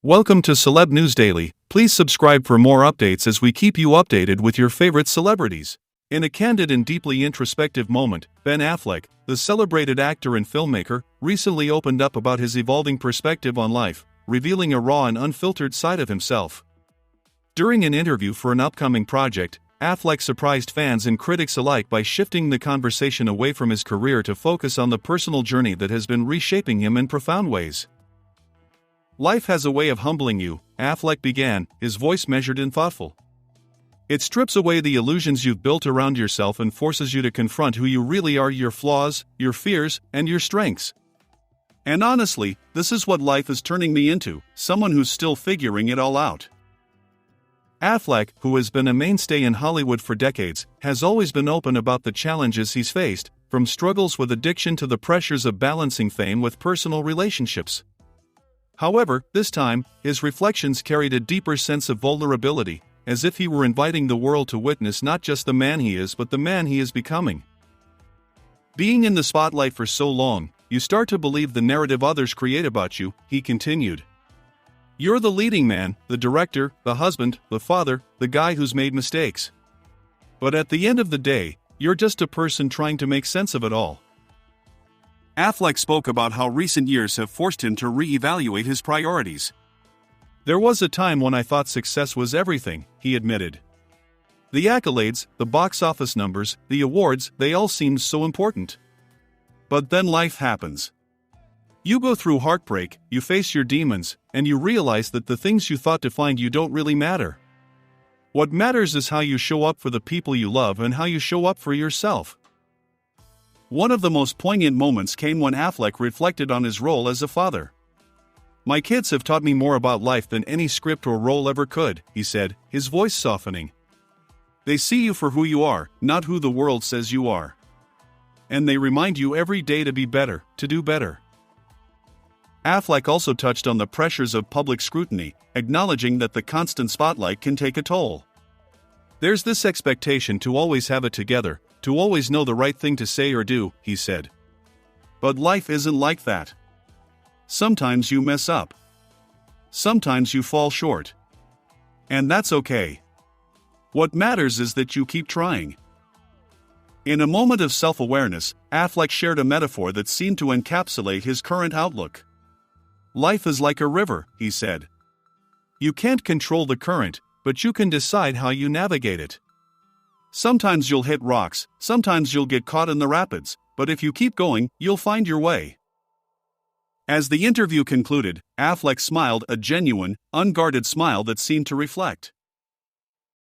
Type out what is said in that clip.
Welcome to Celeb News Daily. Please subscribe for more updates as we keep you updated with your favorite celebrities. In a candid and deeply introspective moment, Ben Affleck, the celebrated actor and filmmaker, recently opened up about his evolving perspective on life, revealing a raw and unfiltered side of himself. During an interview for an upcoming project, Affleck surprised fans and critics alike by shifting the conversation away from his career to focus on the personal journey that has been reshaping him in profound ways. "Life has a way of humbling you," Affleck began, his voice measured and thoughtful. "It strips away the illusions you've built around yourself and forces you to confront who you really are, your flaws, your fears, and your strengths. And honestly, this is what life is turning me into, someone who's still figuring it all out." Affleck, who has been a mainstay in Hollywood for decades, has always been open about the challenges he's faced, from struggles with addiction to the pressures of balancing fame with personal relationships. However, this time, his reflections carried a deeper sense of vulnerability, as if he were inviting the world to witness not just the man he is but the man he is becoming. "Being in the spotlight for so long, you start to believe the narrative others create about you," he continued. "You're the leading man, the director, the husband, the father, the guy who's made mistakes. But at the end of the day, you're just a person trying to make sense of it all." Affleck spoke about how recent years have forced him to re-evaluate his priorities. "There was a time when I thought success was everything," he admitted. "The accolades, the box office numbers, the awards, they all seemed so important. But then life happens. You go through heartbreak, you face your demons, and you realize that the things you thought defined you don't really matter. What matters is how you show up for the people you love and how you show up for yourself." One of the most poignant moments came when Affleck reflected on his role as a father. "My kids have taught me more about life than any script or role ever could," he said, his voice softening. "They see you for who you are, not who the world says you are. And they remind you every day to be better, to do better." Affleck also touched on the pressures of public scrutiny, acknowledging that the constant spotlight can take a toll. "There's this expectation to always have it together, to always know the right thing to say or do," he said. "But life isn't like that. Sometimes you mess up. Sometimes you fall short. And that's okay. What matters is that you keep trying." In a moment of self-awareness, Affleck shared a metaphor that seemed to encapsulate his current outlook. "Life is like a river," he said. "You can't control the current, but you can decide how you navigate it. Sometimes you'll hit rocks, sometimes you'll get caught in the rapids, but if you keep going, you'll find your way." As the interview concluded, Affleck smiled, a genuine, unguarded smile that seemed to reflect,